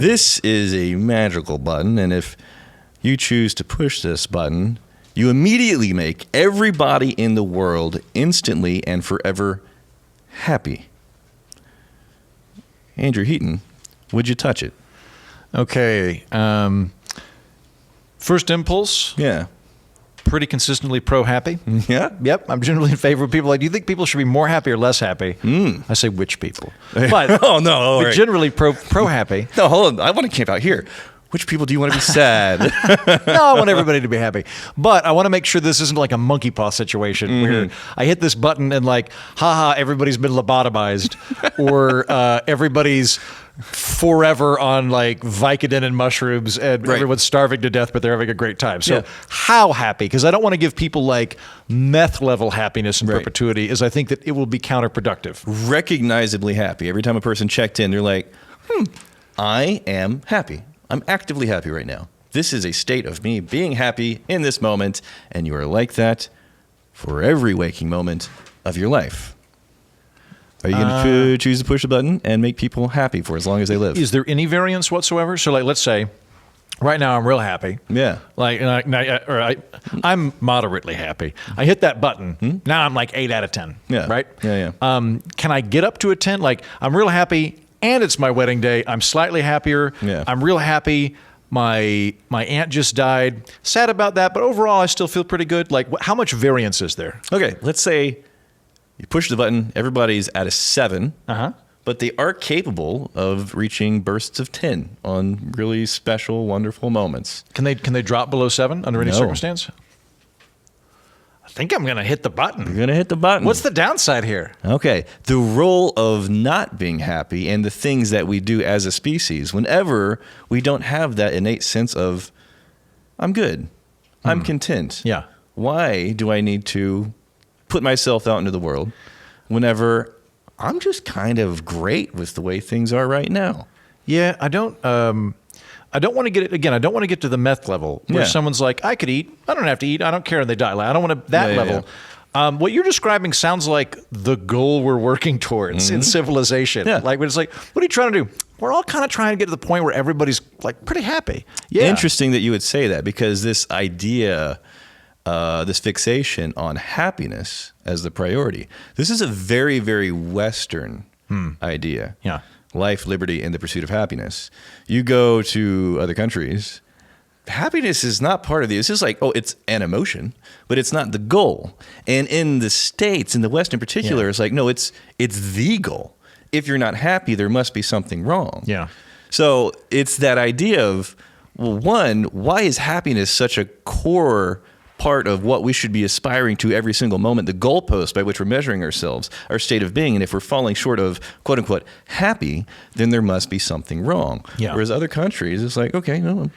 This is a magical button, and if you choose to push this button, you immediately make everybody in the world instantly and forever happy. Andrew Heaton, would you touch it? Okay. First impulse, Yeah. pretty consistently pro-happy. Yeah? Yep, I'm generally in favor of people. Like, do you think people should be more happy or less happy? I say which people. But, Oh, no. All but right. generally pro-happy. No, hold on. I want to camp out here. Which people do you want to be sad? No, I want everybody to be happy. But I want to make sure this isn't like a monkey paw situation where I hit this button and like, haha, everybody's been lobotomized or everybody's forever on like Vicodin and mushrooms and Right. everyone's starving to death, but they're having a great time. So Yeah. how happy? Because I don't want to give people like meth level happiness in Right. perpetuity, as I think that it will be counterproductive. Recognizably happy. Every time a person checked in, they're like, I am happy. I'm actively happy right now. This is a state of me being happy in this moment, and you are like that for every waking moment of your life. Are you going to choose to push the button and make people happy for as long as they live? Is there any variance whatsoever? So like, let's say right now I'm real happy. Yeah. Like, I'm moderately happy. I hit that button. Now I'm like 8 out of 10. Yeah. Right? Yeah. Can I get up to a 10? Like, I'm real happy and it's my wedding day. I'm slightly happier. Yeah. I'm real happy. My aunt just died. Sad about that, but overall I still feel pretty good. Like, how much variance is there? Okay, let's say you push the button, everybody's at a 7, Uh-huh. but they are capable of reaching bursts of 10 on really special, wonderful moments. Can they drop below 7 under any No. circumstance? I think I'm going to hit the button. You're going to hit the button. What's the downside here? Okay, the role of not being happy and the things that we do as a species, whenever we don't have that innate sense of, I'm good, I'm content. Yeah. Why do I need to put myself out into the world whenever I'm just kind of great with the way things are right now? Yeah, I don't want to get it again. I don't want to get to the meth level where Yeah. someone's like, I could eat. I don't have to eat. I don't care. And they die. Like, I don't want to that Yeah, level. What you're describing sounds like the goal we're working towards in civilization. Yeah. Like, it's like, what are you trying to do? We're all kind of trying to get to the point where everybody's like pretty happy. Yeah. Interesting that you would say that, because this idea, this fixation on happiness as the priority, this is a very, very Western idea. Yeah. Life, liberty, and the pursuit of happiness. You go to other countries, happiness is not part of the, it's just like, oh, it's an emotion, but it's not the goal. And in the States, in the West in particular, Yeah. it's like, no, it's the goal. If you're not happy, there must be something wrong. Yeah. So it's that idea of, well, one, why is happiness such a core part of what we should be aspiring to every single moment, the goalpost by which we're measuring ourselves, our state of being? And if we're falling short of, quote unquote, happy, then there must be something wrong. Yeah. Whereas other countries, it's like, okay, no.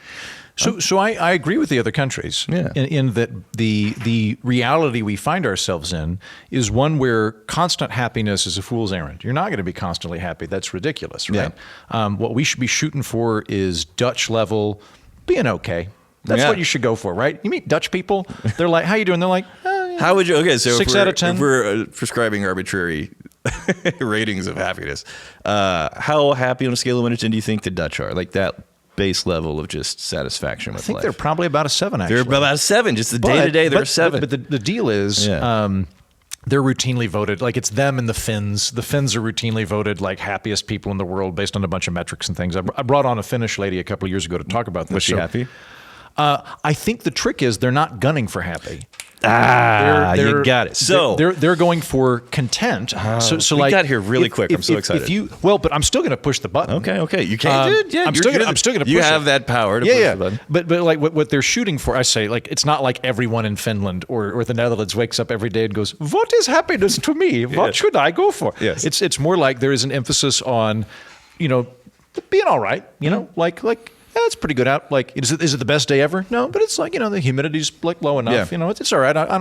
So I agree with the other countries Yeah. in that the reality we find ourselves in is one where constant happiness is a fool's errand. You're not going to be constantly happy. That's ridiculous, right? What we should be shooting for is Dutch level being okay. That's Yeah. what you should go for, right? You meet Dutch people, they're like, how you doing? They're like, How would you, okay, so 6 out of 10. if we're prescribing arbitrary ratings of happiness, how happy on a scale of 1 to 10 do you think the Dutch are? Like that base level of just satisfaction with I think life? they're probably about a 7, actually. They're about a 7. Just the day to day, they're a 7. But the deal is, Yeah. they're routinely voted. Like, it's them and the Finns. The Finns are routinely voted like happiest people in the world based on a bunch of metrics and things. I brought on a Finnish lady a couple of years ago to talk about this. Was she happy? I think the trick is they're not gunning for happy. You got it. So they're going for content. So we like got here really quick. I'm so excited. But I'm still going to push the button. Okay. You can't do it. Yeah, I'm still going to push You it. have that power to push the button. But like what they're shooting for, I say, like, it's not like everyone in Finland or the Netherlands wakes up every day and goes, "What is happiness to me? What should I go for?" Yes. It's more like there is an emphasis on, being all right. Like. Yeah, it's pretty good out. Like, is it the best day ever? No, but it's like, the humidity's like low enough. Yeah. It's all right. I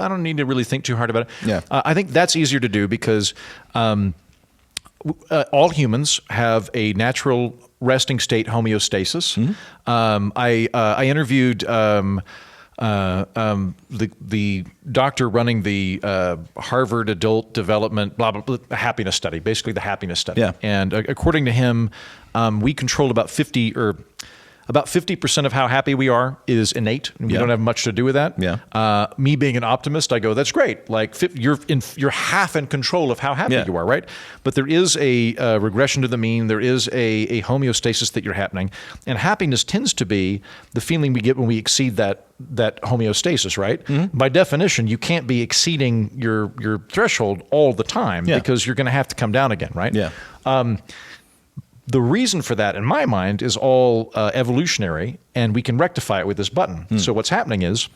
don't need to really think too hard about it. Yeah. I think that's easier to do because all humans have a natural resting state homeostasis. I interviewed the doctor running the Harvard Adult Development blah, blah, blah happiness study, basically the happiness study. Yeah. And according to him, we control about 50% of how happy we are is innate. We Yeah. don't have much to do with that. Yeah. Me being an optimist, I go, that's great. Like you're half in control of how happy Yeah. you are, right? But there is a regression to the mean. There is a homeostasis that you're happening, and happiness tends to be the feeling we get when we exceed that homeostasis, right? Mm-hmm. By definition, you can't be exceeding your threshold all the time Yeah. because you're going to have to come down again, right? Yeah. The reason for that, in my mind, is all evolutionary, and we can rectify it with this button. Hmm. So what's happening is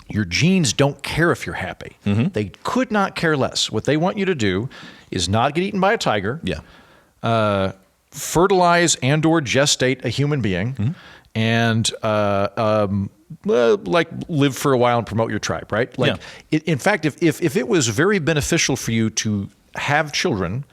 your genes don't care if you're happy. Mm-hmm. They could not care less. What they want you to do is not get eaten by a tiger, Yeah. fertilize and/or gestate a human being, Mm-hmm. and like live for a while and promote your tribe, right? Like, in fact, if it was very beneficial for you to have children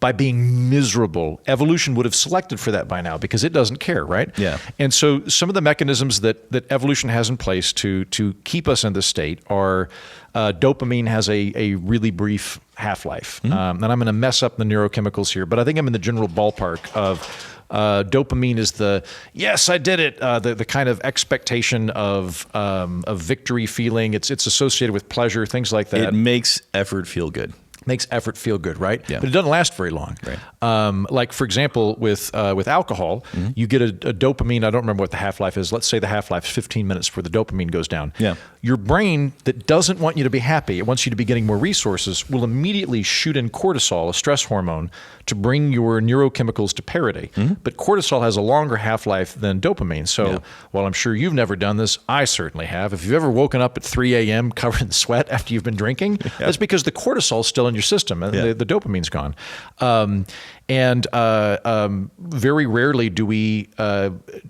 by being miserable, evolution would have selected for that by now because it doesn't care, right? Yeah. And so some of the mechanisms that evolution has in place to keep us in this state are dopamine has a really brief half-life. And I'm going to mess up the neurochemicals here, but I think I'm in the general ballpark of dopamine is the yes, I did it. The kind of expectation of victory feeling. It's associated with pleasure, things like that. It makes effort feel good. Makes effort feel good, right? Yeah. But it doesn't last very long. Right. Like for example, with alcohol, you get a dopamine. I don't remember what the half-life is. Let's say the half-life is 15 minutes before the dopamine goes down. Yeah. Your brain that doesn't want you to be happy, it wants you to be getting more resources, will immediately shoot in cortisol, a stress hormone, to bring your neurochemicals to parity. But cortisol has a longer half-life than dopamine. So while I'm sure you've never done this, I certainly have. If you've ever woken up at 3 a.m. covered in sweat after you've been drinking, that's because the cortisol is still in your system and the dopamine's gone. Very rarely do we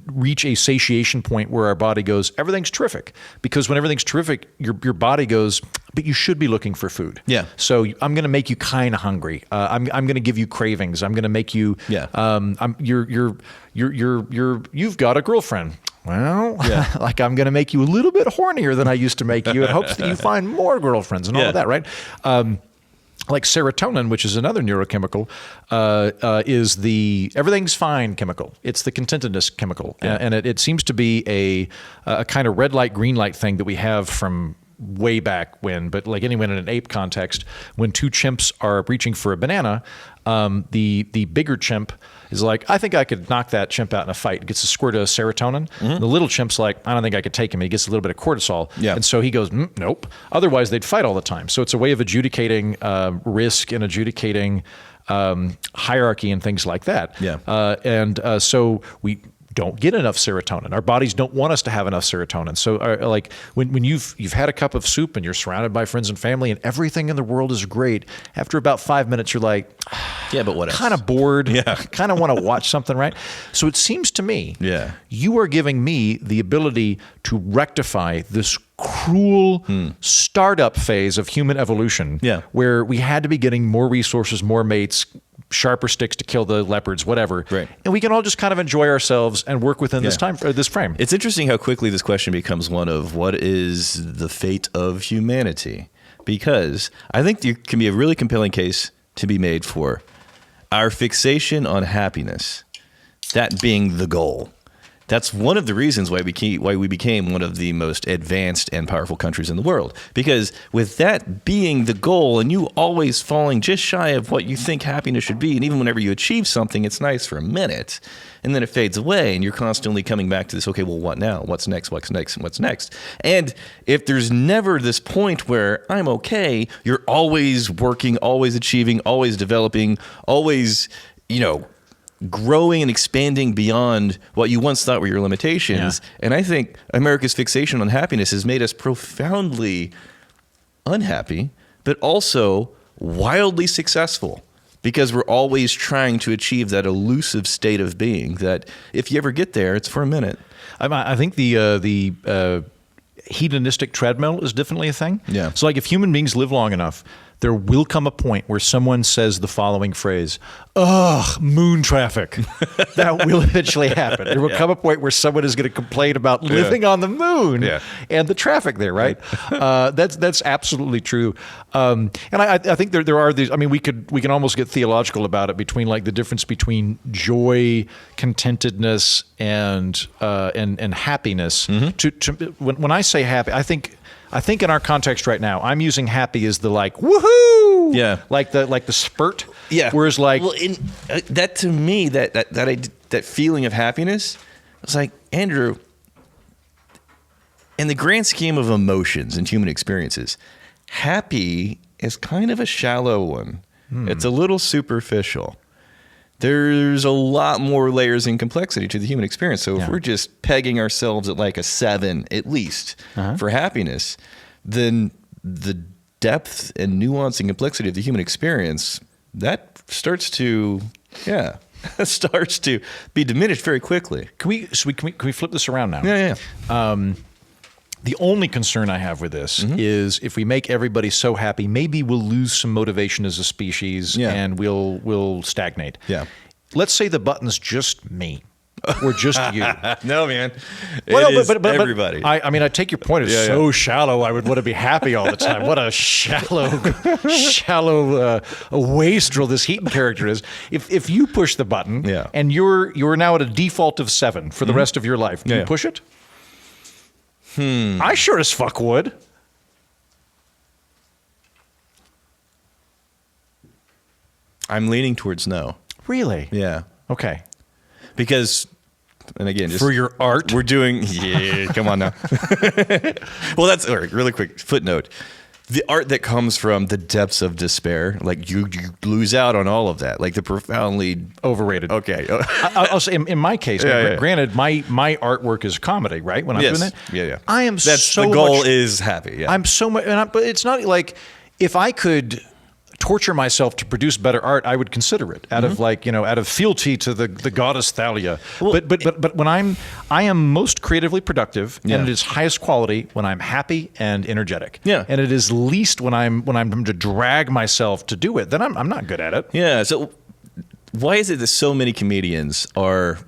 reach a satiation point where our body goes, everything's terrific. Because when everything's terrific, your body goes, but you should be looking for food. Yeah. So I'm going to make you kind of hungry. I'm going to give you cravings. I'm going to make you. Yeah. You've got a girlfriend. Well, like I'm going to make you a little bit hornier than I used to make you in hopes that you find more girlfriends and all of that, right? Like serotonin, which is another neurochemical, is the everything's fine chemical. It's the contentedness chemical. And it seems to be a kind of red light, green light thing that we have from way back when, but like anyway, in an ape context, when two chimps are reaching for a banana, the bigger chimp is like, I think I could knock that chimp out in a fight. Gets a squirt of serotonin. The little chimp's like, I don't think I could take him. He gets a little bit of cortisol. Yeah. And so he goes, nope. Otherwise, they'd fight all the time. So it's a way of adjudicating risk and adjudicating hierarchy and things like that. Yeah. So we don't get enough serotonin. Our bodies don't want us to have enough serotonin. So like when you've had a cup of soup and you're surrounded by friends and family and everything in the world is great, after about 5 minutes you're like, Yeah, but what else? kind of bored, Yeah. kind of want to watch something, right? So it seems to me you are giving me the ability to rectify this cruel startup phase of human evolution where we had to be getting more resources, more mates, sharper sticks to kill the leopards, whatever. Right. And we can all just kind of enjoy ourselves and work within this this frame. It's interesting how quickly this question becomes one of what is the fate of humanity? Because I think there can be a really compelling case to be made for our fixation on happiness, that being the goal. That's one of the reasons why we became one of the most advanced and powerful countries in the world. Because with that being the goal and you always falling just shy of what you think happiness should be, and even whenever you achieve something, it's nice for a minute, and then it fades away, and you're constantly coming back to this, okay, well, what now? What's next? What's next? What's next? And if there's never this point where I'm okay, you're always working, always achieving, always developing, always, growing and expanding beyond what you once thought were your limitations. And I think America's fixation on happiness has made us profoundly unhappy, but also wildly successful because we're always trying to achieve that elusive state of being that if you ever get there, it's for a minute. I think the hedonistic treadmill is definitely a thing. Yeah. So like if human beings live long enough, there will come a point where someone says the following phrase, ugh, moon traffic. That will eventually happen. There will come a point where someone is going to complain about living on the moon and the traffic there, right? That's absolutely true. And I think there are these, I mean, we can almost get theological about it, between like the difference between joy, contentedness, and happiness. When I say happy, I think in our context right now, I'm using happy as the like woohoo, like the spurt, Whereas like, well, that to me, that feeling of happiness, it's like, Andrew, in the grand scheme of emotions and human experiences, happy is kind of a shallow one. It's a little superficial. There's a lot more layers and complexity to the human experience. So if we're just pegging ourselves at like a 7 at least for happiness, then the depth and nuance and complexity of the human experience, that starts to be diminished very quickly. Can we flip this around now? Yeah. The only concern I have with this is if we make everybody so happy, maybe we'll lose some motivation as a species and we'll stagnate. Yeah. Let's say the button's just me or just you. No, man. But everybody. I mean, I take your point. It's so shallow. I would want to be happy all the time. What a shallow wastrel this Heaton character is. If you push the button and you're now at a default of 7 for the rest of your life, do you push it? I sure as fuck would. I'm leaning towards no. Really? Yeah. Okay. Because, and again, just for your art, we're doing. Yeah, come on now. Well, that's all right. Really quick footnote: the art that comes from the depths of despair, like you lose out on all of that, like the profoundly overrated. Okay. I'll say in my case, granted, my artwork is comedy, right? When I'm doing that, I am. That's the goal is happy. Yeah. I'm so much, but it's not like if I could torture myself to produce better art, I would consider it out of out of fealty to the goddess Thalia. Well, but when I am most creatively productive and it is highest quality when I'm happy and energetic. Yeah. And it is least when I'm to drag myself to do it. Then I'm not good at it. Yeah. So why is it that so many comedians are,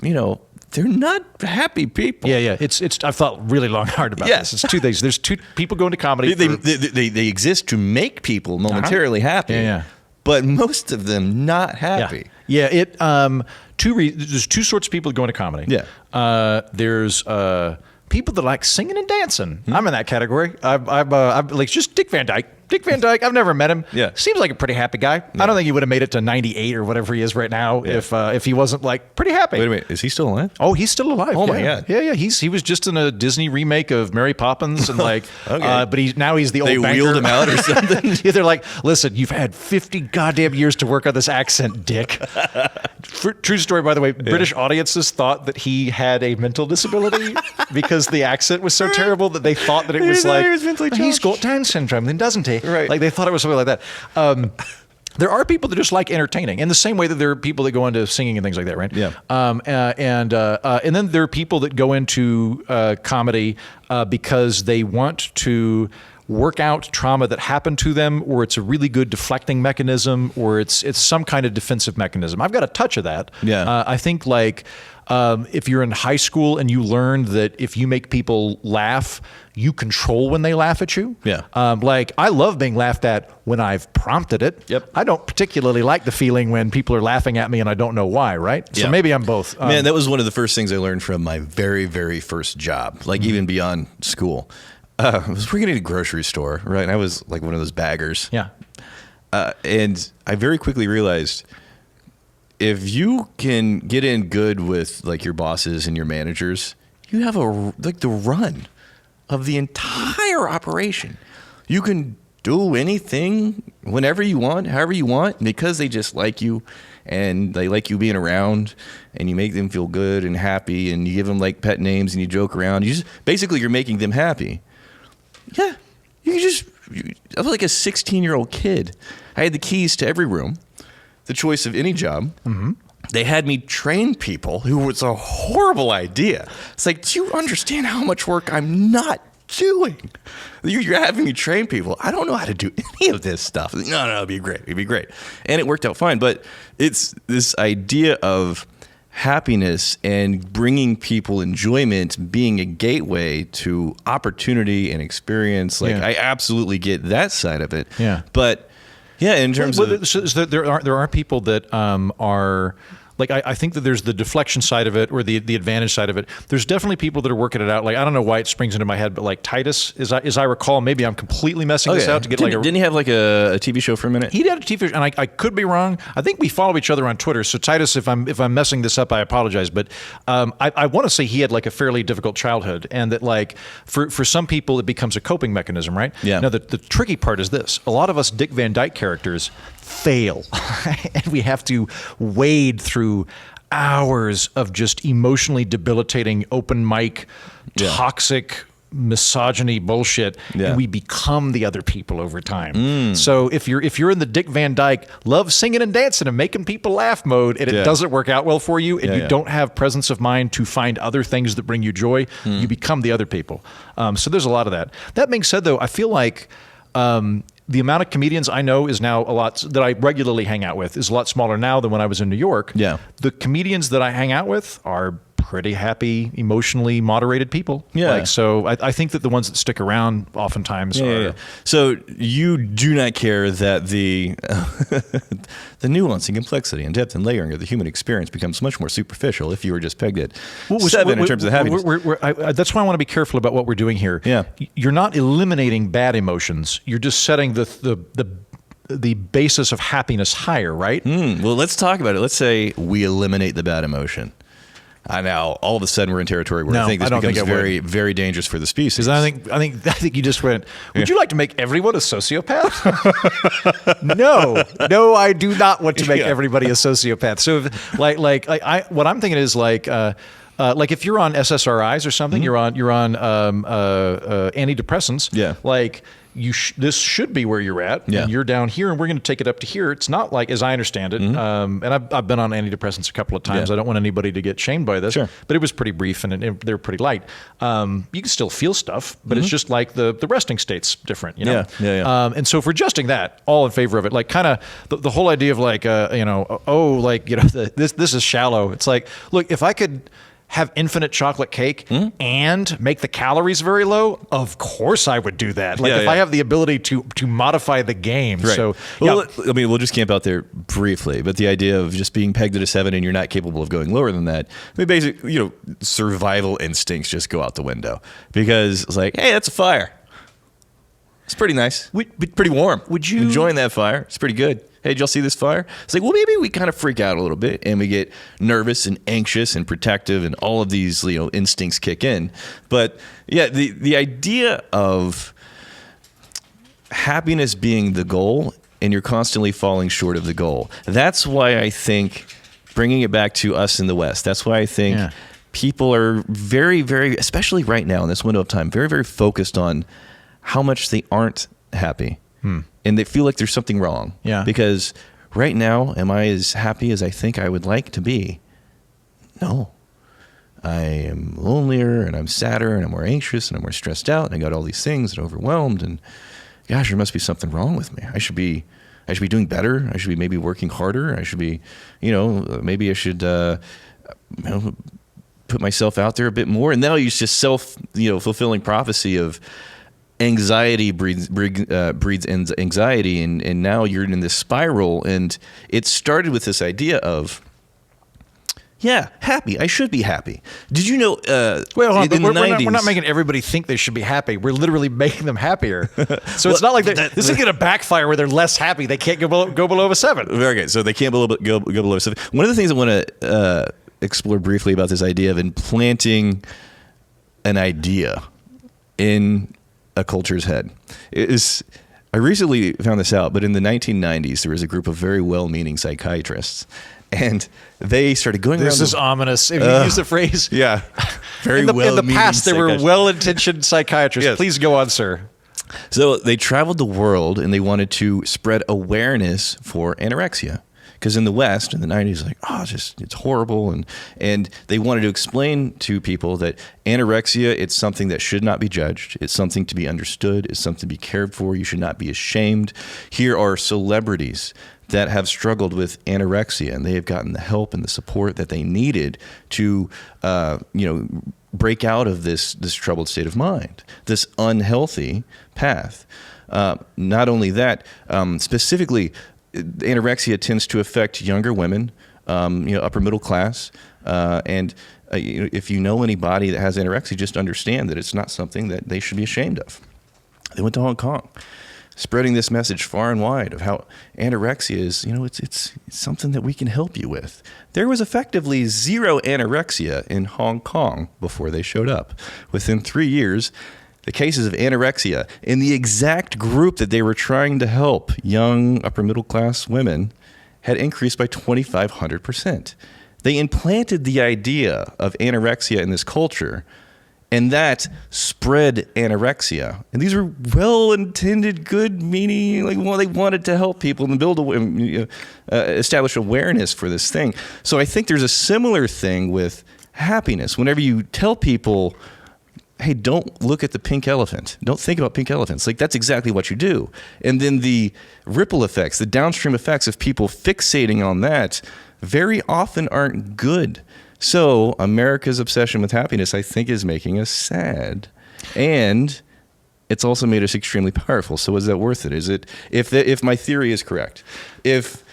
they're not happy people? Yeah. It's. I've thought really long and hard about this. It's two things. There's two people going to comedy. They exist to make people momentarily happy. Yeah. But most of them not happy. Yeah. There's two sorts of people going to comedy. Yeah. There's people that like singing and dancing. I'm in that category. I'm like just Dick Van Dyke. Dick Van Dyke, I've never met him. Yeah. Seems like a pretty happy guy. Yeah. I don't think he would have made it to 98 or whatever he is right now if he wasn't like pretty happy. Wait a minute, is he still alive? Oh, he's still alive. Oh my God. Yeah. He was just in a Disney remake of Mary Poppins and like, okay. But he's the old They banker. wheeled him out or something. Yeah, they're like, listen, you've had 50 goddamn years to work on this accent, Dick. True story, by the way. British audiences thought that he had a mental disability because the accent was so terrible that they thought that it was like, he's got Down syndrome, then doesn't he? Right. Like they thought it was something like that. There are people that just like entertaining, in the same way that there are people that go into singing and things like that, right? Yeah. And then there are people that go into comedy because they want to work out trauma that happened to them, or it's a really good deflecting mechanism, or it's some kind of defensive mechanism. I've got a touch of that. Yeah. I think like if you're in high school and you learned that if you make people laugh, you control when they laugh at you. Yeah. Like I love being laughed at when I've prompted it. Yep. I don't particularly like the feeling when people are laughing at me and I don't know why, right? So maybe I'm both. Man, that was one of the first things I learned from my very, very first job, like even beyond school. I was working at a grocery store, right? And I was like one of those baggers. Yeah. And I very quickly realized if you can get in good with like your bosses and your managers, you have the run of the entire operation. You can do anything whenever you want, however you want, because they just like you and they like you being around, and you make them feel good and happy, and you give them like pet names and you joke around. Basically you're making them happy. Yeah. I was like a 16-year-old kid. I had the keys to every room, the choice of any job. Mm-hmm. They had me train people, who was a horrible idea. It's like, do you understand how much work I'm not doing? You're having me train people. I don't know how to do any of this stuff. No, it'd be great. It'd be great. And it worked out fine. But it's this idea of happiness and bringing people enjoyment being a gateway to opportunity and experience. Like, Yeah. I absolutely get that side of it. Yeah. But yeah, in terms of so there are people that are. Like, I think that there's the deflection side of it or the advantage side of it. There's definitely people that are working it out. Like, I don't know why it springs into my head, but like Titus, as I recall, maybe I'm completely messing this out to get didn't he have like a TV show for a minute? He did a TV show, and I could be wrong. I think we follow each other on Twitter. So Titus, if I'm messing this up, I apologize. But I want to say he had like a fairly difficult childhood, and that like for some people it becomes a coping mechanism, right? Yeah. Now the tricky part is this: a lot of us Dick Van Dyke characters fail, and we have to wade through hours of just emotionally debilitating open mic, toxic misogyny bullshit, and we become the other people over time. So if you're in the Dick Van Dyke love singing and dancing and making people laugh mode, and it doesn't work out well for you, and you don't have presence of mind to find other things that bring you joy, you become the other people. So there's a lot of that. That being said, though, I feel like the amount of comedians I know is now a lot that I regularly hang out with is a lot smaller now than when I was in New York. Yeah. The comedians that I hang out with are pretty happy, emotionally moderated people. Yeah. Like, so I think that the ones that stick around oftentimes are. So you do not care that the the nuance and complexity and depth and layering of the human experience becomes much more superficial if you were just pegged at 7 in terms of happiness. That's why I want to be careful about what we're doing here. Yeah. You're not eliminating bad emotions. You're just setting the basis of happiness higher, right? Well, let's talk about it. Let's say we eliminate the bad emotion. Now, all of a sudden, we're in territory where I think this becomes very, very dangerous for the species. Because I think you just went, would you like to make everyone a sociopath? No, I do not want to make everybody a sociopath. So, what I'm thinking is like if you're on SSRIs or something, you're on antidepressants. Yeah. Like this should be where you're at. Yeah. And you're down here, and we're going to take it up to here. It's not like, as I understand it, and I've been on antidepressants a couple of times. Yeah. I don't want anybody to get shamed by this. Sure. But it was pretty brief, and they were pretty light. You can still feel stuff, but it's just like the resting state's different, you know? Yeah. And so if we're adjusting that, all in favor of it, like kind of the whole idea of like, this is shallow. It's like, look, if I could have infinite chocolate cake and make the calories very low, of course I would do that. Like I have the ability to modify the game. Right. So we'll just camp out there briefly, but the idea of just being pegged at a 7 and you're not capable of going lower than that, I mean, basically, survival instincts just go out the window because it's like, hey, that's a fire. It's pretty nice. Pretty warm. Would you enjoying that fire? It's pretty good. Hey, did y'all see this fire? It's like, well, maybe we kind of freak out a little bit and we get nervous and anxious and protective and all of these, instincts kick in. But yeah, the idea of happiness being the goal and you're constantly falling short of the goal. That's why I think bringing it back to us in the West, that's why I think people are very, very, especially right now in this window of time, very, very focused on how much they aren't happy. And they feel like there's something wrong. Yeah. Because right now, am I as happy as I think I would like to be? No. I am lonelier and I'm sadder and I'm more anxious and I'm more stressed out and I got all these things and overwhelmed and gosh, there must be something wrong with me. I should be doing better. I should be maybe working harder. I should be, maybe I should put myself out there a bit more. And now it's just fulfilling prophecy of anxiety breeds anxiety, and now you're in this spiral. And it started with this idea of, happy. I should be happy. Did you know? We're not making everybody think they should be happy. We're literally making them happier. So it's not like this is going to backfire where they're less happy. They can't go below a 7. Very good. So they can't go below a 7. One of the things I want to explore briefly about this idea of implanting an idea in a culture's head is, I recently found this out, but in the 1990s, there was a group of very well-meaning psychiatrists, and they started going around. This is ominous. If you use the phrase, very in well-meaning. In the past, there were well-intentioned psychiatrists. Yes. Please go on, sir. So they traveled the world, and they wanted to spread awareness for anorexia. Because in the West, in the 90s, like, oh, it's horrible. And they wanted to explain to people that anorexia, it's something that should not be judged. It's something to be understood. It's something to be cared for. You should not be ashamed. Here are celebrities that have struggled with anorexia, and they have gotten the help and the support that they needed to, break out of this troubled state of mind, this unhealthy path. Not only that, specifically, anorexia tends to affect younger women, upper middle class, and if you know anybody that has anorexia, just understand that it's not something that they should be ashamed of. They went to Hong Kong, spreading this message far and wide of how anorexia is, it's something that we can help you with. There was effectively zero anorexia in Hong Kong before they showed up. Within 3 years, the cases of anorexia in the exact group that they were trying to help, young upper middle class women, had increased by 2,500%. They implanted the idea of anorexia in this culture, and that spread anorexia. And these were well-intended, good-meaning, they wanted to help people and build, establish awareness for this thing. So I think there's a similar thing with happiness. Whenever you tell people, hey, don't look at the pink elephant. Don't think about pink elephants. That's exactly what you do. And then the ripple effects, the downstream effects of people fixating on that very often aren't good. So America's obsession with happiness, I think, is making us sad. And it's also made us extremely powerful. So is that worth it? Is it, if my theory is correct, if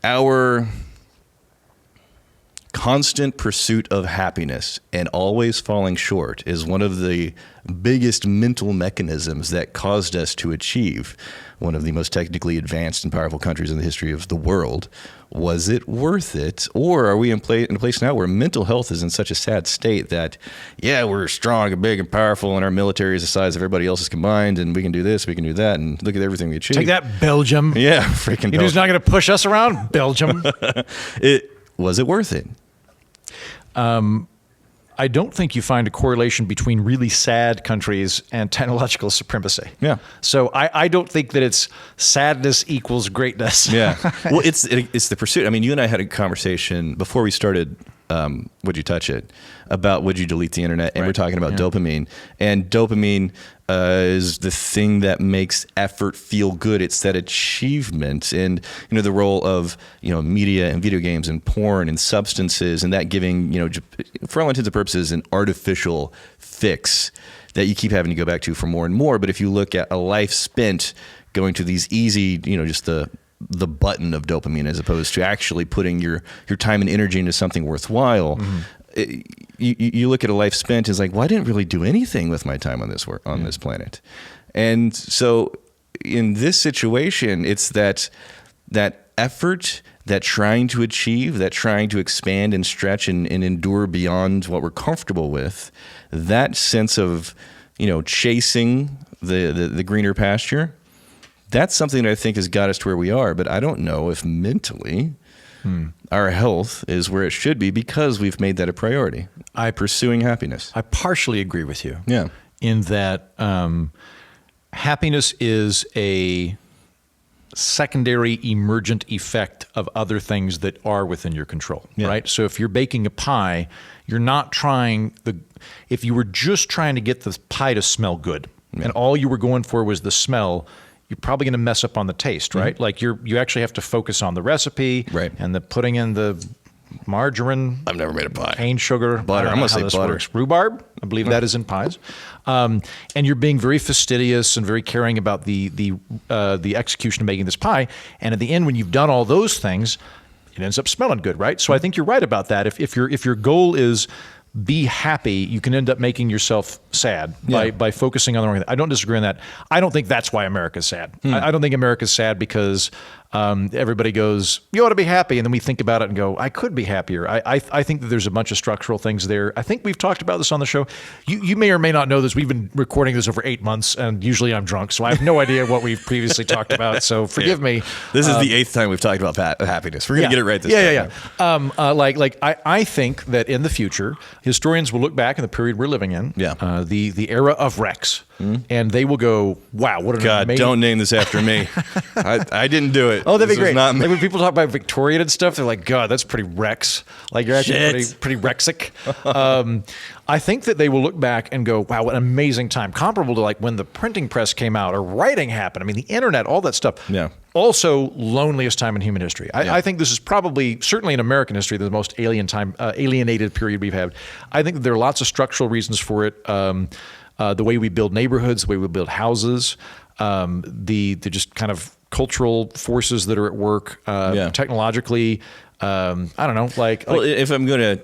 our constant pursuit of happiness and always falling short is one of the biggest mental mechanisms that caused us to achieve one of the most technically advanced and powerful countries in the history of the world, was it worth it? Or are we in a place now where mental health is in such a sad state that, yeah, we're strong and big and powerful and our military is the size of everybody else's combined and we can do this, we can do that, and look at everything we achieved. Take that, Belgium. Yeah, freaking You're just not going to push us around, Belgium. Was it worth it? I don't think you find a correlation between really sad countries and technological supremacy. Yeah. So I don't think that it's sadness equals greatness. Yeah. Well, it's the pursuit. I mean, you and I had a conversation before we started Would You Touch It? About would you delete the internet? And Right. we're talking about dopamine. And dopamine is the thing that makes effort feel good. It's that achievement, and the role of media and video games and porn and substances, and that giving for all intents and purposes an artificial fix that you keep having to go back to for more and more. But if you look at a life spent going to these easy, just the button of dopamine as opposed to actually putting your time and energy into something worthwhile. Mm-hmm. You look at a life spent as well, I didn't really do anything with my time on this this planet. And so in this situation, it's that effort, that trying to achieve, that trying to expand and stretch and endure beyond what we're comfortable with, that sense of, chasing the greener pasture, that's something that I think has got us to where we are. But I don't know if mentally our health is where it should be because we've made that a priority. Pursuing happiness. I partially agree with you. Yeah. In that happiness is a secondary emergent effect of other things that are within your control, right? So if you're baking a pie, you're not if you were just trying to get the pie to smell good and all you were going for was the smell, you're probably going to mess up on the taste, right? Mm-hmm. You actually have to focus on the recipe and the putting in the margarine. I've never made a pie. Cane sugar. Butter. I'm going to say butter. Works. Rhubarb. I believe that is in pies. And you're being very fastidious and very caring about the execution of making this pie. And at the end, when you've done all those things, it ends up smelling good, right? So I think you're right about that. If your goal is be happy, you can end up making yourself sad by focusing on the wrong thing. I don't disagree on that. I don't think that's why America's sad. I don't think America's sad because everybody goes, you ought to be happy. And then we think about it and go, I could be happier. I think that there's a bunch of structural things there. I think we've talked about this on the show. You may or may not know this. We've been recording this over 8 months and usually I'm drunk. So I have no idea what we've previously talked about. So forgive me. This is the 8th time we've talked about happiness. We're going to get it right this time. I think that in the future, historians will look back in the period we're living in, the era of Rex, and they will go, wow, what an God, amazing... don't name this after me. I didn't do it. Oh, that'd This be was great. not me. Like when people talk about Victorian and stuff, they're like, God, that's pretty Rex. Like you're actually Shit. pretty Rexic. I think that they will look back and go, wow, what an amazing time. Comparable to like when the printing press came out or writing happened. I mean, the internet, all that stuff. Yeah. Also, loneliest time in human history. I think this is probably, certainly in American history, the most alienated period we've had. I think that there are lots of structural reasons for it. The way we build neighborhoods, the way we build houses, the just kind of cultural forces that are at work, technologically. I don't know, Well, if I'm going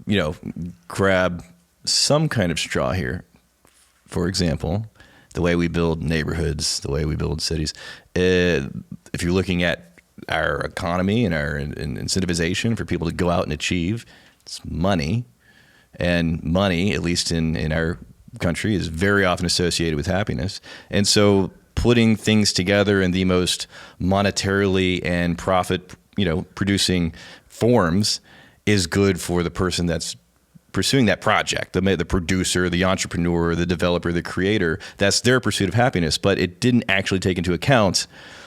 to, grab some kind of straw here, for example, the way we build neighborhoods, the way we build cities, if you're looking at our economy and our incentivization for people to go out and achieve, it's money. And money, at least in our country, is very often associated with happiness. And so putting things together in the most monetarily and profit, producing forms is good for the person that's pursuing that project, the producer, the entrepreneur, the developer, the creator. That's their pursuit of happiness. But it didn't actually take into account,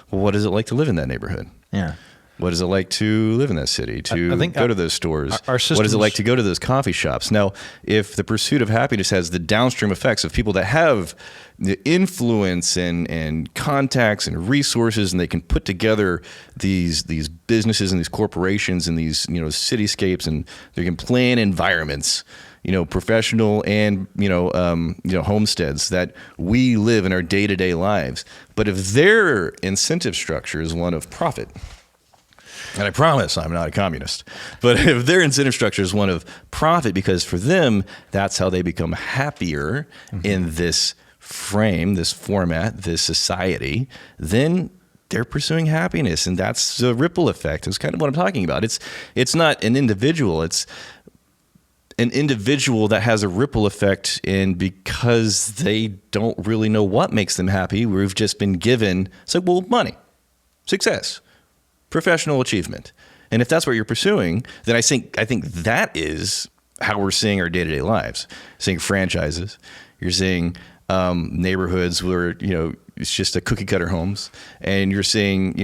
well, what is it like to live in that neighborhood? Yeah. What is it like to live in that city, to I think go to those stores? our What is it systems- like to go to those coffee shops? Now, if the pursuit of happiness has the downstream effects of people that have the influence and contacts and resources, and they can put together these businesses and these corporations and these cityscapes, and they can plan environments, professional and homesteads that we live in our day-to-day lives. But if their incentive structure is one of profit, and I promise I'm not a communist, but if their incentive structure is one of profit, because for them, that's how they become happier in this frame, this format, this society, then they're pursuing happiness. And that's the ripple effect. It's kind of what I'm talking about. It's not an individual. It's an individual that has a ripple effect, and because they don't really know what makes them happy, we've just been given, money, success, professional achievement. And if that's what you're pursuing, then I think that is how we're seeing our day-to-day lives. Seeing franchises, you're seeing neighborhoods where it's just a cookie-cutter homes, and you're seeing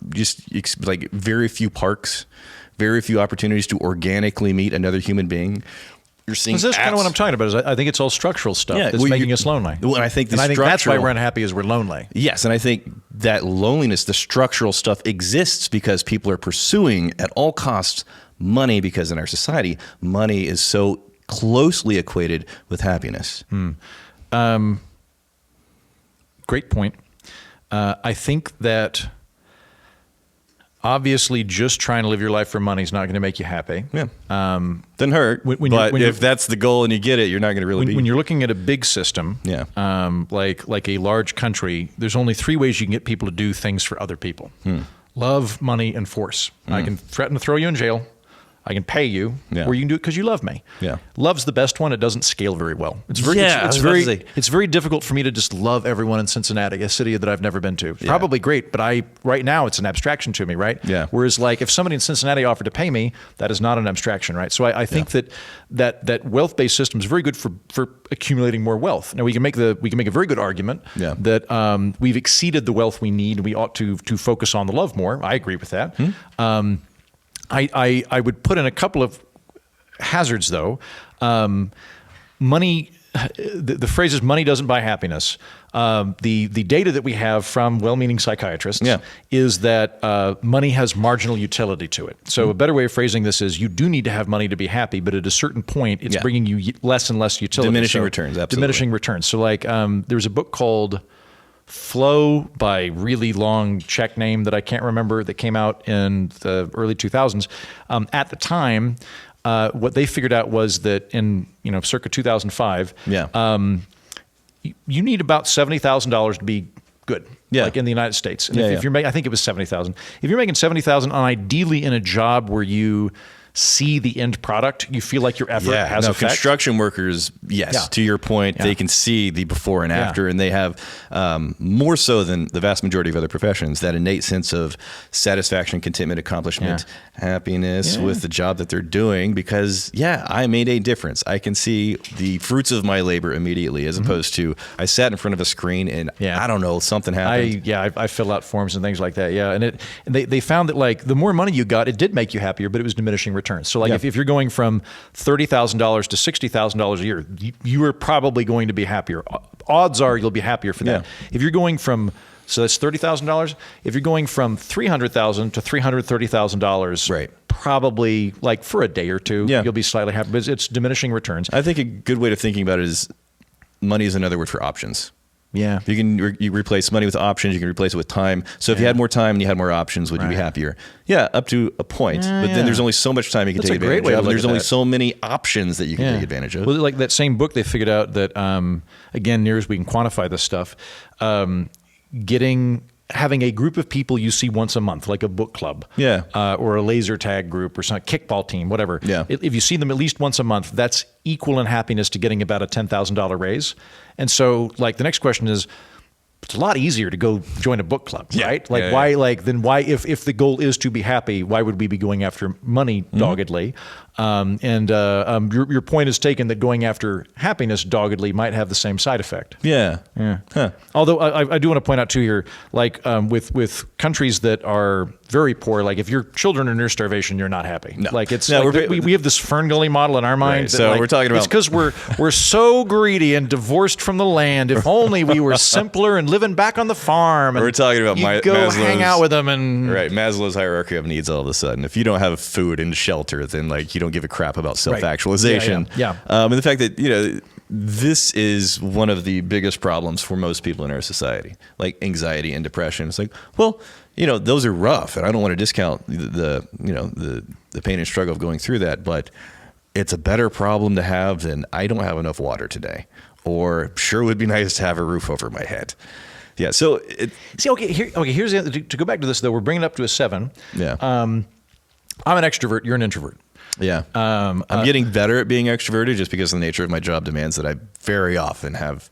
just like very few parks, very few opportunities to organically meet another human being. You're seeing This is kind of what I'm talking about. Is I think it's all structural stuff that's making us lonely. Well, and I think that's why we're unhappy, is we're lonely. Yes, and I think that loneliness, the structural stuff, exists because people are pursuing at all costs money, because in our society, money is so closely equated with happiness. Great point. I think that obviously just trying to live your life for money is not going to make you happy. Yeah. Doesn't hurt. But if that's the goal and you get it, you're not going to really be. When you're looking at a big system, like a large country, there's only three ways you can get people to do things for other people. Love, money, and force. I can threaten to throw you in jail. I can pay you, or you can do it because you love me. Yeah. Love's the best one. It doesn't scale very well. It's very difficult for me to just love everyone in Cincinnati, a city that I've never been to. Probably great, but right now it's an abstraction to me, right? Yeah. Whereas like if somebody in Cincinnati offered to pay me, that is not an abstraction, right? So I think that wealth-based system is very good for accumulating more wealth. Now we can make a very good argument that we've exceeded the wealth we need, and we ought to focus on the love more. I agree with that. I would put in a couple of hazards, though. Money, the phrase is money doesn't buy happiness. The data that we have from well-meaning psychiatrists is that money has marginal utility to it. So a better way of phrasing this is you do need to have money to be happy, but at a certain point, it's bringing you less and less utility. Diminishing returns, absolutely. Diminishing returns. So like there's a book called Flow by really long Czech name that I can't remember, that came out in the early 2000s. At the time, what they figured out was that in circa 2005, you need about $70,000 to be good, like in the United States. And if you're making, I think it was $70,000. If you're making $70,000, and ideally in a job where you see the end product, you feel like your effort has no, effect. construction workers, yes, Yeah. to your point, Yeah. they can see the before and after, and they have more so than the vast majority of other professions that innate sense of satisfaction, contentment, accomplishment, happiness with the job that they're doing. Because I made a difference. I can see the fruits of my labor immediately, as opposed to I sat in front of a screen and I don't know, something happened. I fill out forms and things like that. Yeah, and they found that like the more money you got, it did make you happier, but it was diminishing returns. So like if you're going from $30,000 to $60,000 a year, you are probably going to be happier. Odds are you'll be happier for that. If you're going from that's $30,000. If you're going from $300,000 to $330,000, right, probably like for a day or two, you'll be slightly happier. But it's diminishing returns. I think a good way of thinking about it is money is another word for options. Yeah. You can you replace money with options. You can replace it with time. So if you had more time and you had more options, would you be happier? Yeah, up to a point. But then there's only so much time you can take advantage of. And there's only so many options that you can take advantage of. Well, like that same book, they figured out that, again, near as we can quantify this stuff, having a group of people you see once a month, like a book club, or a laser tag group or some kickball team, whatever. Yeah. If you see them at least once a month, that's equal in happiness to getting about a $10,000 raise. And so, like, the next question is, it's a lot easier to go join a book club, right? Like, why? Like, then why? If the goal is to be happy, why would we be going after money doggedly? Your point is taken that going after happiness doggedly might have the same side effect. Yeah. Huh. Although I do want to point out too here, like with countries that are very poor, like if your children are near starvation, you're not happy. No. Like it's we have this Fern Gully model in our mind. Right. So we're talking about it's because we're so greedy and divorced from the land. If only we were simpler and living back on the farm. And we're talking about go hang out with them and Maslow's hierarchy of needs. All of a sudden, if you don't have food and shelter, then like you don't give a crap about self-actualization. And the fact that this is one of the biggest problems for most people in our society, like anxiety and depression. It's like, well, those are rough, and I don't want to discount the pain and struggle of going through that, but it's a better problem to have than I don't have enough water today, or sure would be nice to have a roof over my head. Yeah. So here's the other, to go back to this though. We're bringing it up to a 7. Yeah. I'm an extrovert. You're an introvert. Yeah. I'm getting better at being extroverted just because the nature of my job demands that I very often have,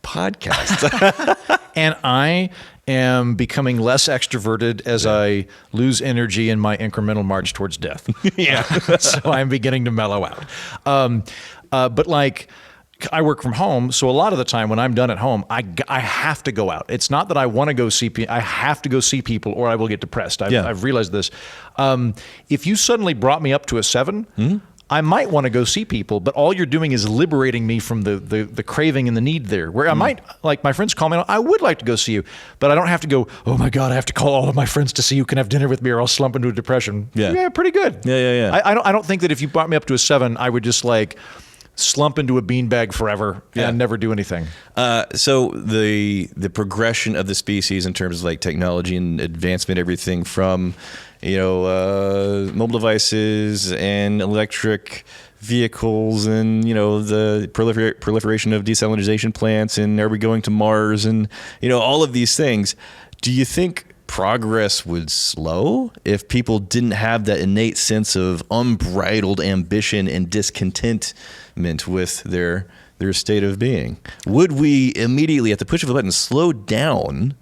podcasts. And I am becoming less extroverted as I lose energy in my incremental march towards death. So I'm beginning to mellow out. But like, I work from home, so a lot of the time when I'm done at home, I have to go out. It's not that I want to go see people. I have to go see people or I will get depressed. I've realized this. If you suddenly brought me up to a 7, I might want to go see people, but all you're doing is liberating me from the craving and the need there. Where I might, like my friends call me, I would like to go see you, but I don't have to go, oh my God, I have to call all of my friends to see you can have dinner with me or I'll slump into a depression. Yeah, pretty good. Yeah. I don't think that if you brought me up to a 7, I would just like slump into a beanbag forever and never do anything. So the progression of the species in terms of like technology and advancement, everything from mobile devices and electric vehicles and the proliferation of desalination plants, and are we going to Mars, and all of these things. Do you think progress would slow if people didn't have that innate sense of unbridled ambition and discontentment with their state of being? Would we immediately, at the push of a button, slow down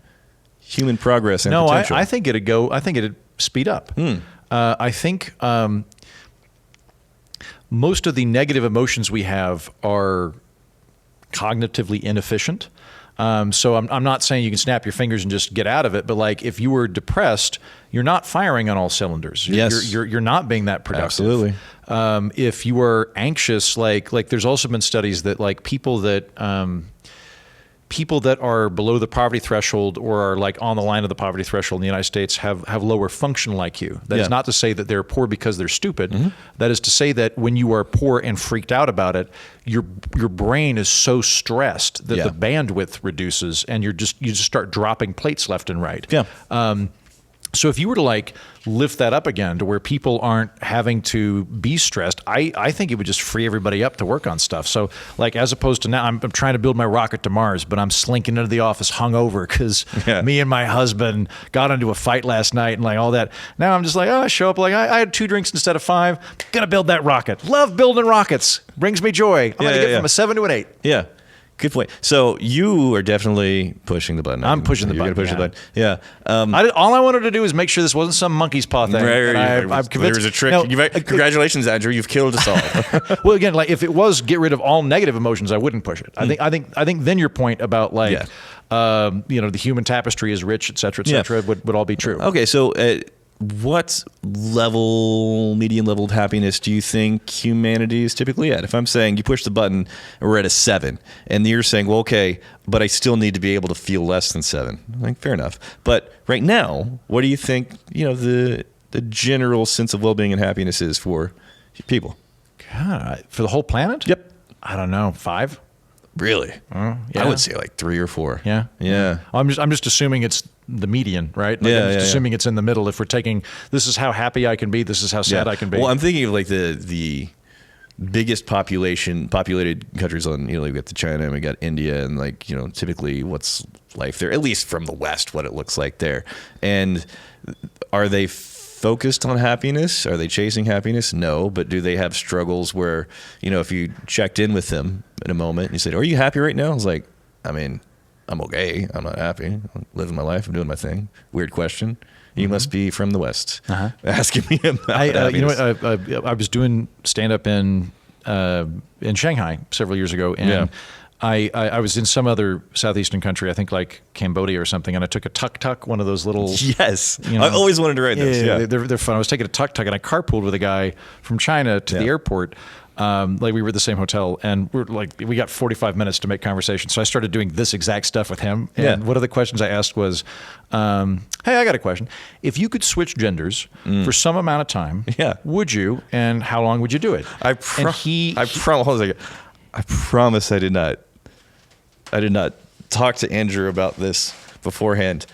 human progress and potential? I think it'd speed up. I think most of the negative emotions we have are cognitively inefficient. So I'm not saying you can snap your fingers and just get out of it, but like if you were depressed, you're not firing on all cylinders. You're not being that productive. Absolutely. If you were anxious, like there's also been studies that like people that are below the poverty threshold or are like on the line of the poverty threshold in the United States have lower functional IQ. That is not to say that they're poor because they're stupid. That is to say that when you are poor and freaked out about it, your brain is so stressed that the bandwidth reduces and you just start dropping plates left and right. So if you were to like lift that up again to where people aren't having to be stressed, I think it would just free everybody up to work on stuff. So like as opposed to now, I'm trying to build my rocket to Mars, but I'm slinking into the office hungover because me and my husband got into a fight last night and like all that. Now I'm just like, I show up like I had 2 drinks instead of 5. Gonna build that rocket. Love building rockets. Brings me joy. I'm gonna get from a 7 to an 8. Yeah. Good point. So you are definitely pushing the button. I'm pushing the You're button. Push the button. Yeah. All I wanted to do is make sure this wasn't some monkey's paw thing. Right, And I'm there convinced. was a trick. Now, Congratulations, Andrew. You've killed us all. well, again, like if it was get rid of all negative emotions, I wouldn't push it. I think then your point about like, the human tapestry is rich, et cetera, would all be true. Okay, so what medium level of happiness do you think humanity is typically at? If I'm saying you push the button and we're at a 7, and you're saying, well, okay, but I still need to be able to feel less than 7. Like, fair enough. But right now, what do you think, the general sense of well-being and happiness is for people? God, for the whole planet? Yep. I don't know, 5? Really? Yeah. I would say like 3 or 4. Yeah. Yeah. I'm just assuming it's the median, right? Like I'm just assuming it's in the middle. If we're taking, this is how happy I can be, this is how sad I can be. Well, I'm thinking of like the biggest populated countries on, we got China and we got India, and like, typically what's life there, at least from the West, what it looks like there. And are they focused on happiness? Are they chasing happiness? No. But do they have struggles where, if you checked in with them in a moment and you said, are you happy right now? I was like, I'm okay. I'm not happy. I'm living my life. I'm doing my thing. Weird question. You must be from the West. Asking me about happiness. I was doing stand-up in Shanghai several years ago, and I was in some other southeastern country, I think like Cambodia or something, and I took a tuk-tuk, one of those little... Yes. I've always wanted to ride those. Yeah. They're fun. I was taking a tuk-tuk, and I carpooled with a guy from China to the airport. Like we were at the same hotel, and we got 45 minutes to make conversation. So I started doing this exact stuff with him. And one of the questions I asked was, hey, I got a question. If you could switch genders for some amount of time, would you, and how long would you do it? I promise I did not talk to Andrew about this beforehand.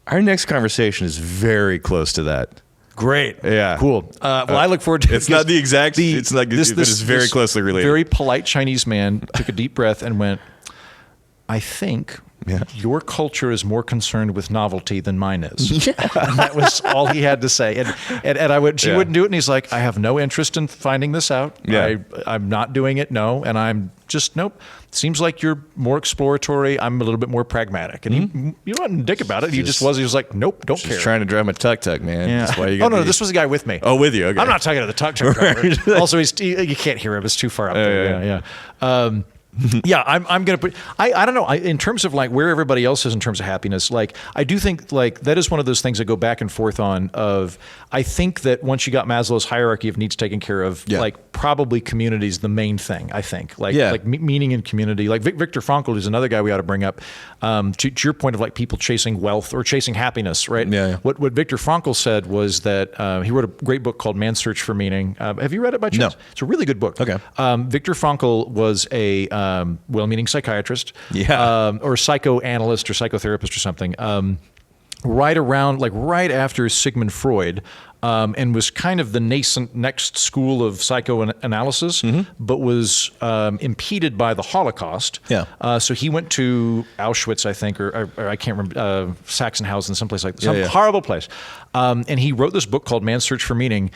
Our next conversation is very close to that. Great. Yeah. Cool. Well, I look forward to it. It's not the exact. It's not. But it's very closely related. Very polite Chinese man took a deep breath and went, I think your culture is more concerned with novelty than mine is. And that was all he had to say. And I would, she wouldn't do it. And he's like, I have no interest in finding this out. I'm not doing it. No. And I'm just, nope. Seems like you're more exploratory. I'm a little bit more pragmatic. And he wasn't a dick about it. He was like, nope, don't care. Trying to drive my tuk-tuk, man. Yeah. That's why you got this was the guy with me. Oh, with you. Okay. I'm not talking to the tuk-tuk driver. Also, you can't hear him. It's too far up there. I'm going to put, I don't know, in terms of like where everybody else is in terms of happiness, like I do think like that is one of those things I go back and forth on of, I think that once you got Maslow's hierarchy of needs taken care of, like probably community is the main thing, I think. Like meaning in community. Like Viktor Frankl is another guy we ought to bring up, to your point of like people chasing wealth or chasing happiness, right? What Viktor Frankl said was that he wrote a great book called Man's Search for Meaning. Have you read it by chance? No. It's a really good book. Okay. Viktor Frankl was a well-meaning psychiatrist, or psychoanalyst or psychotherapist or something, right after Sigmund Freud, and was kind of the nascent next school of psychoanalysis, but was impeded by the Holocaust. So he went to Auschwitz, I think, or I can't remember, Sachsenhausen, someplace like that, some horrible place. And he wrote this book called Man's Search for Meaning,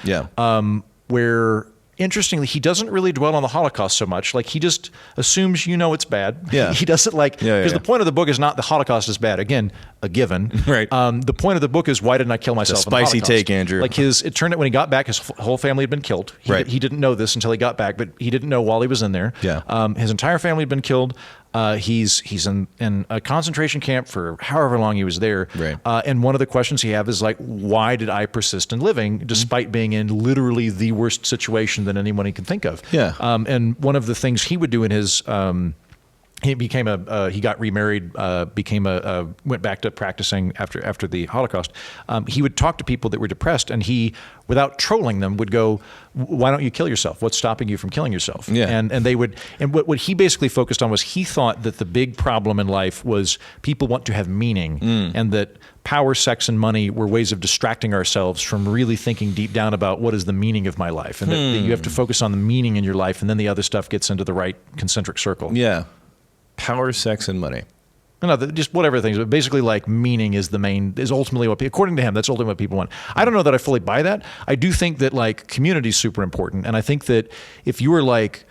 where... Interestingly, he doesn't really dwell on the Holocaust so much. Like he just assumes it's bad. He doesn't because the point of the book is not the Holocaust is bad. Again, a given. Right. The point of the book is why didn't I kill myself? It's a spicy take, Andrew. Like it turned out when he got back, his whole family had been killed. He didn't know this until he got back, but he didn't know while he was in there. His entire family had been killed. He's in a concentration camp for however long he was there. And one of the questions he has is like, why did I persist in living despite being in literally the worst situation that anyone can think of? And one of the things he would do in his he got remarried, went back to practicing after the Holocaust. He would talk to people that were depressed, and he, without trolling them, would go, "Why don't you kill yourself? What's stopping you from killing yourself?" Yeah. And what he basically focused on was he thought that the big problem in life was people want to have meaning, and that power, sex, and money were ways of distracting ourselves from really thinking deep down about what is the meaning of my life, and that you have to focus on the meaning in your life, and then the other stuff gets into the right concentric circle. Yeah. Power, sex, and money. No, just whatever things, but basically, like, meaning is ultimately what, according to him, that's ultimately what people want. I don't know that I fully buy that. I do think that, like, community is super important, and I think that if you were, like,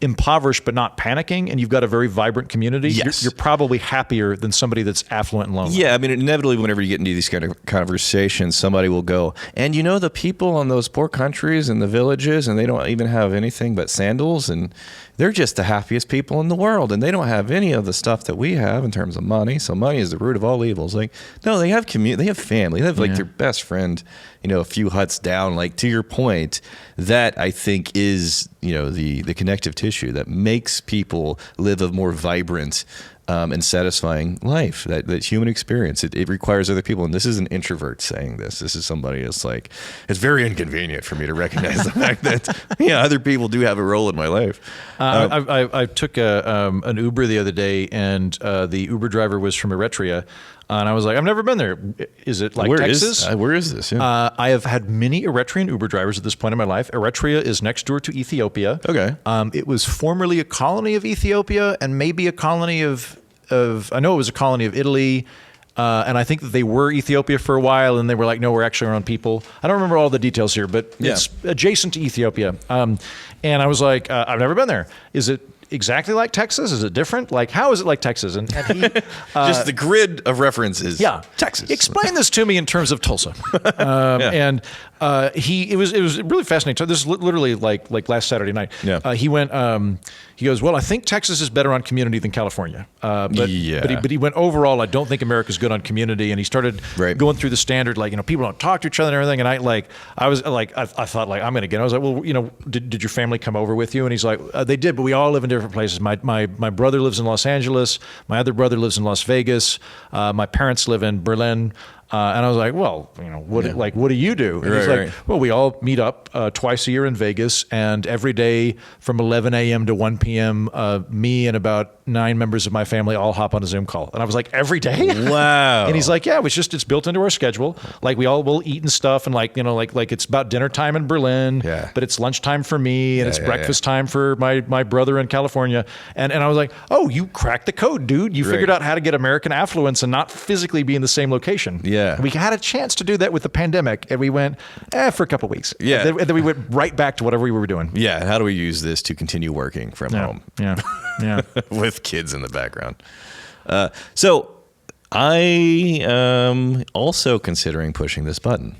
impoverished but not panicking, and you've got a very vibrant community, Yes. you're probably happier than somebody that's affluent and lonely. Yeah, I mean, inevitably, whenever you get into these kind of conversations, somebody will go, and you know, the people in those poor countries and the villages, and they don't even have anything but sandals, and they're just the happiest people in the world, and they don't have any of the stuff that we have in terms of money. So money is the root of all evils. Like, no, they have community, they have family, they have like their best friend, you know, a few huts down. Like, to your point, that I think is, you know, the connective tissue that makes people live a more vibrant and satisfying life, that human experience. It requires other people. And this is an introvert saying this. This is somebody that's like, it's very inconvenient for me to recognize the fact that, yeah, other people do have a role in my life. I took an Uber the other day, and the Uber driver was from Eritrea. And I was like, I've never been there. Is it like Texas? Where is this? Yeah. I have had many Eritrean Uber drivers at this point in my life. Eritrea is next door to Ethiopia. Okay. It was formerly a colony of Ethiopia, and maybe a colony of I know it was a colony of Italy. And I think that they were Ethiopia for a while, and they were like, no, we're actually our own people. I don't remember all the details here, but it's adjacent to Ethiopia. And I was like, I've never been there. Is it exactly like Texas? Is it different? Like, how is it like Texas? And he just the grid of reference is Texas. Explain this to me in terms of Tulsa. And it was really fascinating. This is literally like last Saturday night. Yeah. He went. He goes, well, I think Texas is better on community than California. But he went, overall, I don't think America's good on community. And he started going through the standard, like, you know, people don't talk to each other and everything. And I thought, like, I'm going to get. I was like, well, you know, did your family come over with you? And he's like, they did, but we all live in different places. My brother lives in Los Angeles. My other brother lives in Las Vegas. My parents live in Berlin. And I was like, well, you know, what do you do? And he's like, well, we all meet up twice a year in Vegas, and every day from 11 a.m. to 1 p.m., me and about 9 members of my family all hop on a Zoom call. And I was like, every day? Wow. And he's like, yeah, it's built into our schedule. Like, we all will eat and stuff, and like, you know, like it's about dinner time in Berlin, but it's lunchtime for me, and it's breakfast time for my brother in California. And I was like, oh, you cracked the code, dude. You figured out how to get American affluence and not physically be in the same location. Yeah. We had a chance to do that with the pandemic, and we went for a couple of weeks. Yeah. And then we went right back to whatever we were doing. Yeah. How do we use this to continue working from home? Yeah. Yeah. With kids in the background. So I am also considering pushing this button.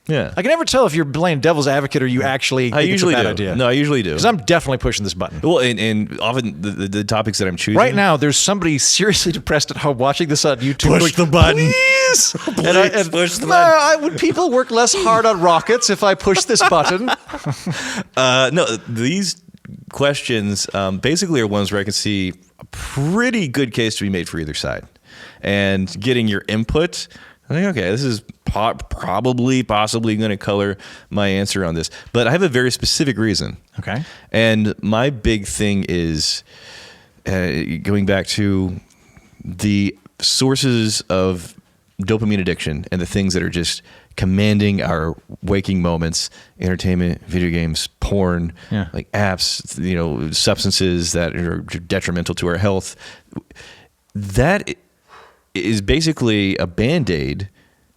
Yeah. I can never tell if you're playing devil's advocate or you actually think usually it's a bad do. idea. No, I usually do. Because I'm definitely pushing this button. Well, and often the topics that I'm choosing. Right now, there's somebody seriously depressed at home watching this on YouTube. Push the button. Please. Push the button. Would people work less hard on rockets if I push this button? No, these questions basically are ones where I can see a pretty good case to be made for either side. And getting your input, I think, okay, this is possibly going to color my answer on this. But I have a very specific reason. Okay. And my big thing is going back to the sources of dopamine addiction and the things that are just commanding our waking moments: entertainment, video games, porn, like apps, you know, substances that are detrimental to our health. That is basically a Band-Aid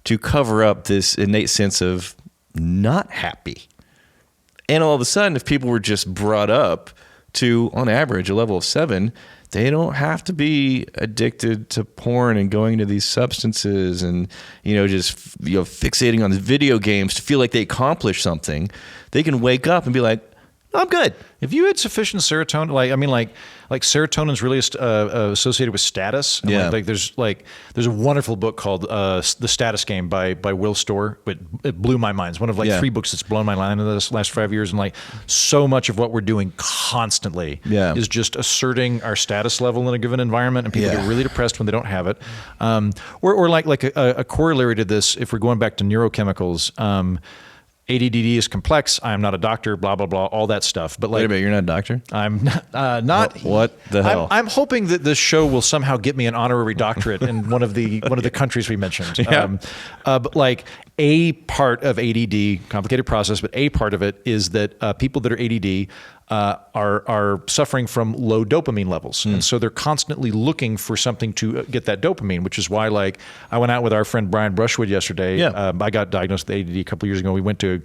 to cover up this innate sense of not happy. And all of a sudden, if people were just brought up to, on average, a level of 7, they don't have to be addicted to porn and going to these substances and, you know, just, you know, fixating on the video games to feel like they accomplished something. They can wake up and be like, I'm good. If you had sufficient serotonin, like serotonin's really associated with status. And Yeah. there's a wonderful book called The Status Game by Will Storr. It blew my mind. It's one of Yeah. 3 books that's blown my mind in the last 5 years. And so much of what we're doing constantly is just asserting our status level in a given environment, and people Yeah. get really depressed when they don't have it. Or a corollary to this, if we're going back to neurochemicals. ADD is complex. I am not a doctor. Blah blah blah. All that stuff. But Wait a minute, you're not a doctor? I'm not. What the hell? I'm hoping that this show will somehow get me an honorary doctorate in one of the countries we mentioned. Yeah. But a part of ADD, complicated process, but a part of it is that people that are ADD are suffering from low dopamine levels, and so they're constantly looking for something to get that dopamine. Which is why, I went out with our friend Brian Brushwood yesterday. Yeah. I got diagnosed with ADD a couple of years ago. We went to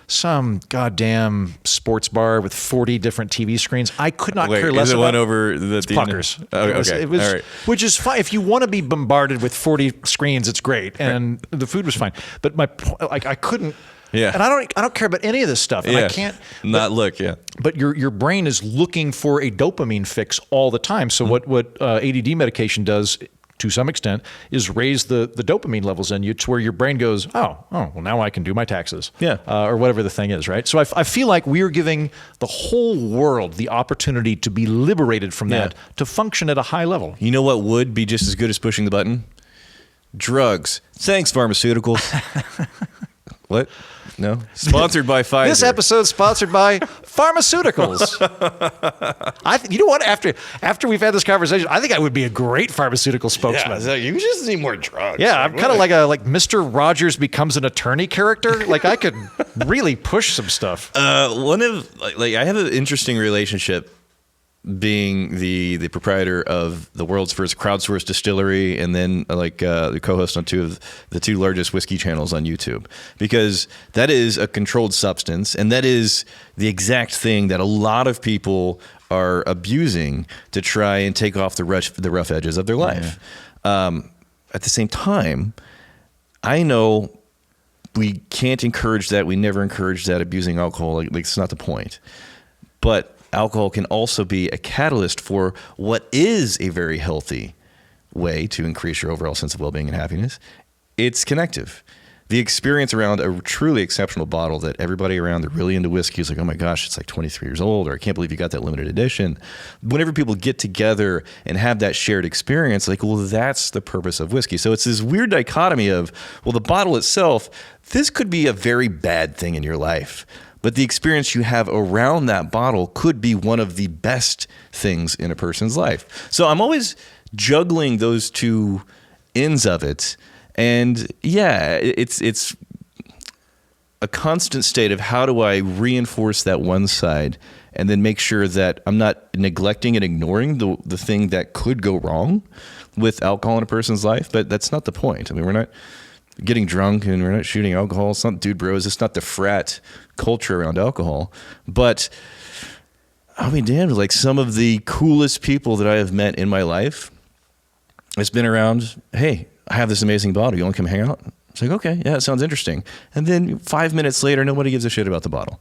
some goddamn sports bar with 40 different TV screens. I could not care less is it about one over the Puckers. Oh, okay. It was, all right. which is fine. If you want to be bombarded with 40 screens, it's great. And the food was fine. But I couldn't. Yeah. And I don't care about any of this stuff. And I can't look. Yeah. But your brain is looking for a dopamine fix all the time. So what ADD medication does, to some extent, is raise the dopamine levels in you to where your brain goes, well, now I can do my taxes. Yeah. Or whatever the thing is, right? So I feel like we're giving the whole world the opportunity to be liberated from that, to function at a high level. You know what would be just as good as pushing the button? Drugs. Thanks, pharmaceuticals. What? No? Sponsored by Pfizer. This episode's sponsored by pharmaceuticals. You know what? After we've had this conversation, I think I would be a great pharmaceutical spokesman. Yeah, you just need more drugs. Yeah, I'm kind of like Mr. Rogers becomes an attorney character. I could really push some stuff. I have an interesting relationship being the proprietor of the world's first crowdsourced distillery, and then the co-host on the two largest whiskey channels on YouTube, because that is a controlled substance, and that is the exact thing that a lot of people are abusing to try and take off the rough edges of their life. At the same time, I know we can't encourage that. We never encourage that, abusing alcohol. It's not the point. But alcohol can also be a catalyst for what is a very healthy way to increase your overall sense of well-being and happiness. It's connective. The experience around a truly exceptional bottle that everybody around that's really into whiskey is like, oh my gosh, it's 23 years old, or I can't believe you got that limited edition. Whenever people get together and have that shared experience, that's the purpose of whiskey. So it's this weird dichotomy of, the bottle itself, this could be a very bad thing in your life, but the experience you have around that bottle could be one of the best things in a person's life. So I'm always juggling those two ends of it. And it's a constant state of how do I reinforce that one side and then make sure that I'm not neglecting and ignoring the thing that could go wrong with alcohol in a person's life. But that's not the point. I mean, we're not getting drunk and we're not shooting alcohol. It's not dude bros. It's not the frat culture around alcohol. But I mean, damn, some of the coolest people that I have met in my life, it's been around, hey, I have this amazing bottle. You want to come hang out? It's like, okay, yeah, it sounds interesting. And then 5 minutes later, nobody gives a shit about the bottle.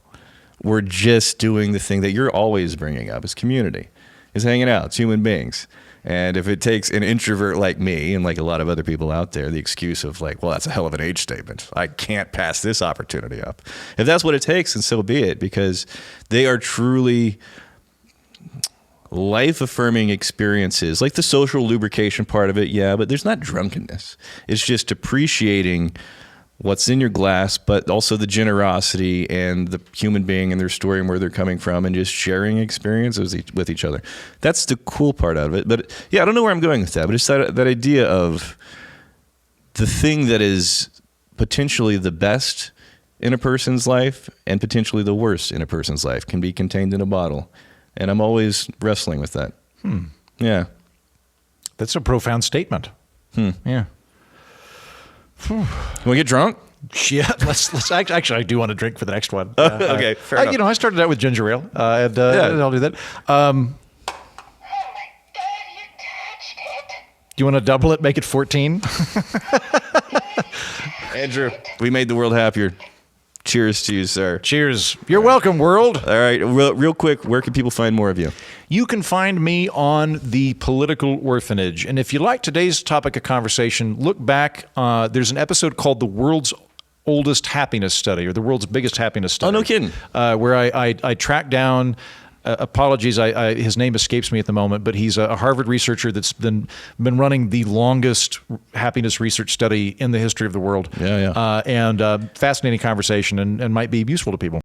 We're just doing the thing that you're always bringing up. It's community. It's hanging out. It's human beings. And if it takes an introvert like me and like a lot of other people out there, the excuse of that's a hell of an age statement. I can't pass this opportunity up. If that's what it takes, then so be it, because they are truly life-affirming experiences, like the social lubrication part of it, but there's not drunkenness. It's just appreciating what's in your glass, but also the generosity and the human being and their story and where they're coming from, and just sharing experiences with each other. That's the cool part out of it. But I don't know where I'm going with that, but it's that idea of the thing that is potentially the best in a person's life and potentially the worst in a person's life can be contained in a bottle. And I'm always wrestling with that. Yeah. That's a profound statement. Yeah. Want to get drunk? Yeah, let's actually, I do want to drink for the next one. Okay, fair enough. I started out with ginger ale, and I'll do that. Oh my God, you touched it. Do you want to double it, make it 14? Andrew, we made the world happier. Cheers to you, sir. Cheers. You're welcome, world. All right, real quick, where can people find more of you? You can find me on The Political Orphanage. And if you like today's topic of conversation, look back. There's an episode called The World's Oldest Happiness Study, or The World's Biggest Happiness Study. Oh, no kidding. Where I tracked down, apologies, his name escapes me at the moment, but he's a Harvard researcher that's been running the longest happiness research study in the history of the world. Yeah. And fascinating conversation and might be useful to people.